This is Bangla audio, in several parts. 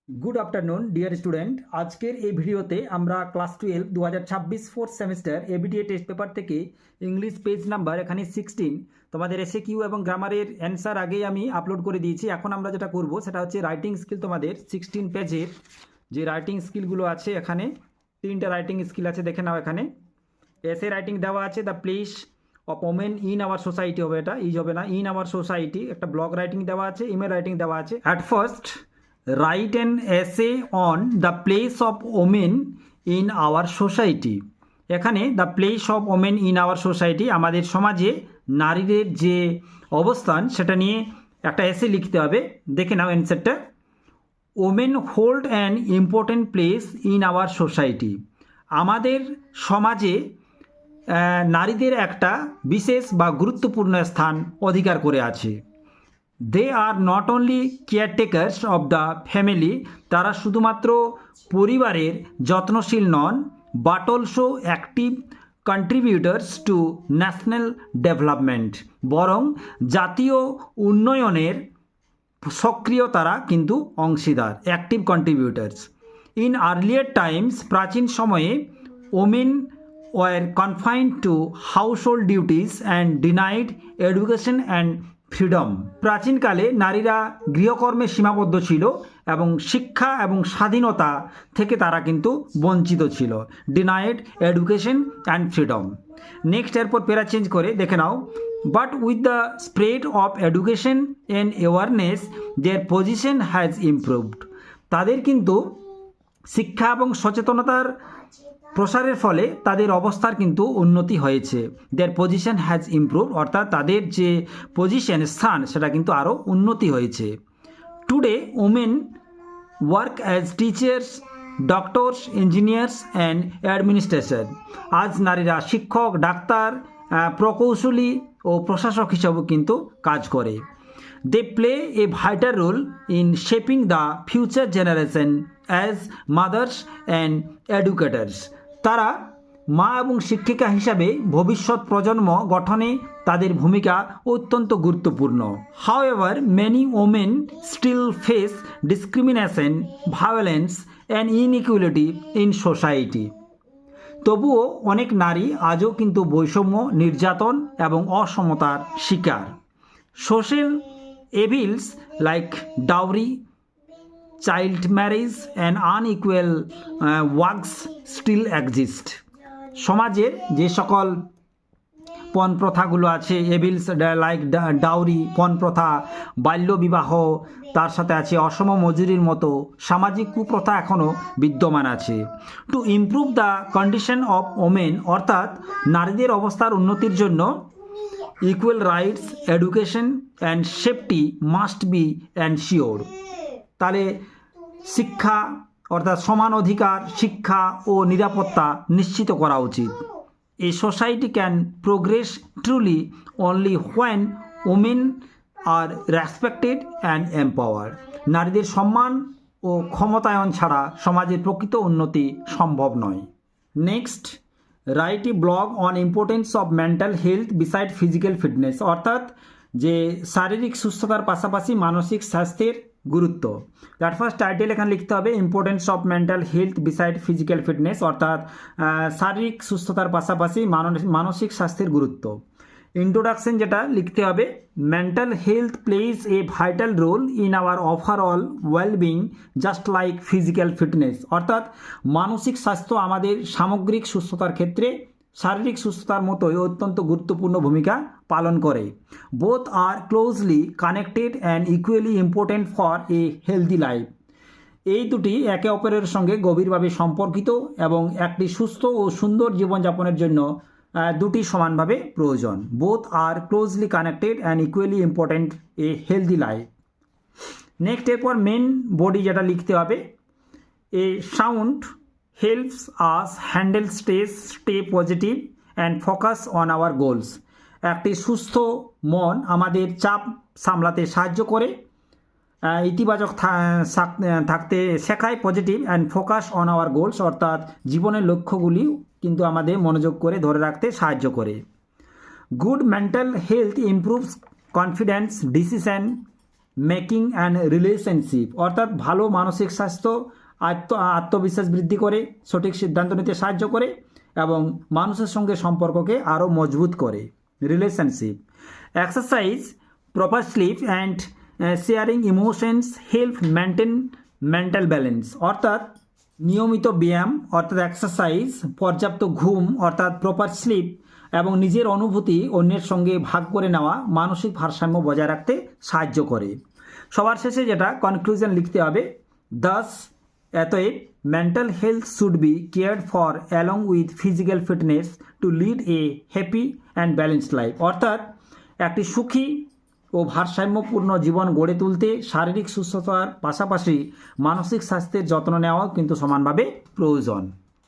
Good afternoon dear student. आजकेर এই ভিডিওতে আমরা class 12 2026 fourth semester ABTA test paper থেকে ইংলিশ পেজ নাম্বার এখানে 16 তোমাদের এসএকিউ এবং গ্রামারের অ্যান্সার আগেই আমি আপলোড করে দিয়েছি। এখন আমরা যেটা করব সেটা হচ্ছে রাইটিং স্কিল। তোমাদের 16 পেজের যে রাইটিং স্কিলগুলো আছে এখানে তিনটা রাইটিং স্কিল আছে, দেখে নাও। এখানে এসে রাইটিং দেওয়া আছে, the place of women in our society হবে, এটা ইজ হবে না, ইন আওয়ার সোসাইটি। একটা ব্লগ রাইটিং দেওয়া আছে, ইমেল রাইটিং দেওয়া আছে। At first write an essay on the place of women in our society. এখানে the place of women in our society, আমাদের সমাজে নারীদের যে অবস্থান সেটা নিয়ে একটা এসে লিখতে হবে। দেখে নাও অ্যান্সারটা। Women hold an important place in our society. আমাদের সমাজে নারীদের একটা বিশেষ বা গুরুত্বপূর্ণ স্থান অধিকার করে আছে। They are not only caretakers of the family, তারা শুধুমাত্র পরিবারের যত্নশীল নন, but also active contributors to national development, বরং জাতীয় উন্নয়নের সক্রিয় তারা কিন্তু অংশীদার, active contributors. In earlier times, প্রাচীন সময়ে women were confined to household duties and denied education and freedom. প্রাচীনকালে নারীরা গৃহকর্মে সীমাবদ্ধ ছিল এবং শিক্ষা এবং স্বাধীনতা থেকে তারা কিন্তু বঞ্চিত ছিল। Denied education and freedom. Next এরপর পেরা চেঞ্জ করে দেখে নাও। But with the spread of education and awareness their position has improved. তাদের কিন্তু শিক্ষা এবং সচেতনতার প্রসারের ফলে তাদের অবস্থার কিন্তু উন্নতি হয়েছে। দেয়ার পজিশন হ্যাজ ইমপ্রুভ, অর্থাৎ তাদের যে পজিশন, স্থান, সেটা কিন্তু আরও উন্নতি হয়েছে। Today women work as teachers, doctors, engineers and administration. আজ নারীরা শিক্ষক, ডাক্তার, প্রকৌশলী ও প্রশাসক হিসাবেও কিন্তু কাজ করে। They play a vital role in shaping the future generation as mothers and educators. তারা মা এবং শিক্ষিকা হিসাবে ভবিষ্যৎ প্রজন্ম গঠনে তাদের ভূমিকা অত্যন্ত গুরুত্বপূর্ণ। However many women still face discrimination, violence and inequality in society. তবুও অনেক নারী আজও কিন্তু বৈষম্য, নির্যাতন এবং অসমতার শিকার। Social evils like dowry, child marriage and unequal works still exist. সমাজের যে সকল পণ প্রথাগুলো আছে, এভিলস লাইক ডাউরি, পণ প্রথা, বাল্যবিবাহ, তার সাথে আছে অসম মজুরির মতো সামাজিক কুপ্রথা এখনও বিদ্যমান আছে। To improve the condition of women, অর্থাৎ নারীদের অবস্থার উন্নতির জন্য equal rights, education and safety must be ensure. তাহলে শিক্ষা অর্থাৎ সমান অধিকার, শিক্ষা ও নিরাপত্তা নিশ্চিত করা উচিত। A society can progress truly only when women are respected and empower. নারীদের সম্মান ও ক্ষমতায়ন ছাড়া সমাজের প্রকৃত উন্নতি সম্ভব নয়। Next, write a blog on importance of mental health beside physical fitness, অর্থাৎ যে শারীরিক সুস্থতার পাশাপাশি মানসিক স্বাস্থ্যের গুরুত্ব। তার ফার্স্ট টাইটেল এখানে লিখতে হবে importance of mental health beside physical fitness, অর্থাৎ শারীরিক সুস্থতার পাশাপাশি মানসিক স্বাস্থ্যের গুরুত্ব। ইন্ট্রোডাকশন যেটা লিখতে হবে, mental health plays a vital role in our overall wellbeing just like physical fitness, অর্থাৎ মানসিক স্বাস্থ্য আমাদের সামগ্রিক সুস্থতার ক্ষেত্রে শারীরিক সুস্থতার মতোই অত্যন্ত গুরুত্বপূর্ণ ভূমিকা পালন করে। Both are closely connected and equally important for a healthy life. এই দুটি একে অপরের সঙ্গে গভীরভাবে সম্পর্কিত এবং একটি সুস্থ ও সুন্দর জীবনযাপনের জন্য দুটি সমানভাবে প্রয়োজন। Both are closely connected and equally important A healthy life. Next এরপর মেন বডি যেটা লিখতে হবে, a sound helps us handle stress, stay positive and focus on our goals. একটি সুস্থ মন আমাদের চাপ সামলাতে সাহায্য করে, ইতিবাচক থাকতে শেখায়, positive and focus on our goals, অর্থাৎ জীবনের লক্ষ্যগুলি কিন্তু আমাদের মনোযোগ করে ধরে রাখতে সাহায্য করে। Good mental health improves confidence, decision making and relationship, অর্থাৎ ভালো মানসিক স্বাস্থ্য, আত্মবিশ্বাস বৃদ্ধি করে, সঠিক সিদ্ধান্ত নিতে সাহায্য করে এবং মানুষের সঙ্গে সম্পর্ককে আরও মজবুত করে। Relationship. Exercise, proper sleep and sharing emotions help maintain mental balance, অর্থাৎ নিয়মিত ব্যায়াম অর্থাৎ এক্সারসাইজ, পর্যাপ্ত ঘুম অর্থাৎ প্রপার স্লিপ এবং নিজের অনুভূতি অন্যের সঙ্গে ভাগ করে নেওয়া মানসিক ভারসাম্য বজায় রাখতে সাহায্য করে। সবার শেষে যেটা কনক্লুশন লিখতে হবে, অতএব mental health should be cared for along with physical fitness to lead a happy and balanced life, অর্থাৎ একটি সুখী ও ভারসাম্যপূর্ণ জীবন গড়ে তুলতে শারীরিক সুস্থতার পাশাপাশি মানসিক স্বাস্থ্যের যত্ন নেওয়াও কিন্তু সমানভাবে প্রয়োজন।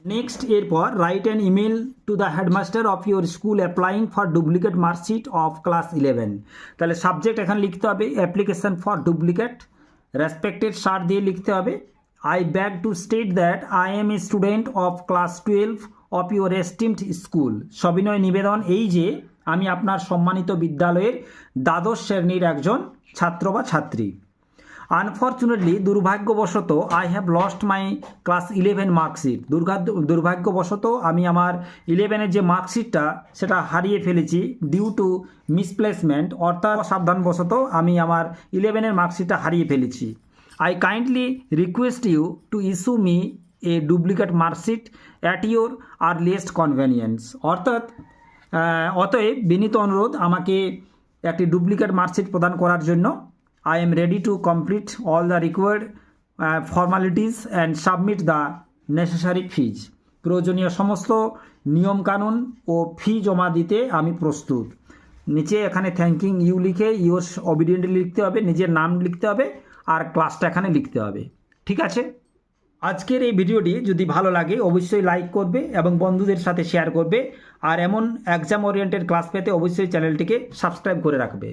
নেক্সট, এরপর write an email to the headmaster of your school applying for duplicate marksheet of class 11। তাহলে সাবজেক্ট এখানে লিখতে হবে application for duplicate, respected sir দিয়ে লিখতে হবে I beg to state that I am a student of class 12 of your esteemed school. সবিনয় নিবেদন এই যে আমি আপনার সম্মানিত বিদ্যালয়ের দ্বাদশ শ্রেণীর একজন ছাত্র বা ছাত্রী। আনফর্চুনেটলি, দুর্ভাগ্যবশত I have lost my class 11 marksheet. দুর্ভাগ্যবশত আমি আমার 11-এর যে মার্কশিটটা সেটা হারিয়ে ফেলেছি ডিউ টু মিসপ্লেসমেন্ট, অর্থাৎ সাবধানবশত আমি আমার 11-এর মার্কশিটটা হারিয়ে ফেলেছি। I kindly request you to issue me a duplicate marksheet at your earliest convenience, অতএব বিনীত অনুরোধ আমাকে একটি ডুপ্লিকেট মার্কশিট প্রদান করার জন্য। I am ready to complete all the required formalities and submit the necessary fees. প্রয়োজনীয় সমস্ত নিয়মকানুন ও ফি জমা দিতে আমি প্রস্তুত। নিচে এখানে থ্যাঙ্কিং ইউ লিখে ইউর্স অবিডিয়েন্টলি লিখতে হবে, নিজের নাম লিখতে হবে আর ক্লাসটা এখানে লিখতে হবে। ঠিক আছে? আজকের এই ভিডিওটি যদি ভালো লাগে অবশ্যই লাইক করবে এবং বন্ধুদের সাথে শেয়ার করবে, আর এমন এক্সাম ওরিয়েন্টেড ক্লাস পেতে অবশ্যই চ্যানেলটিকে সাবস্ক্রাইব করে রাখবে।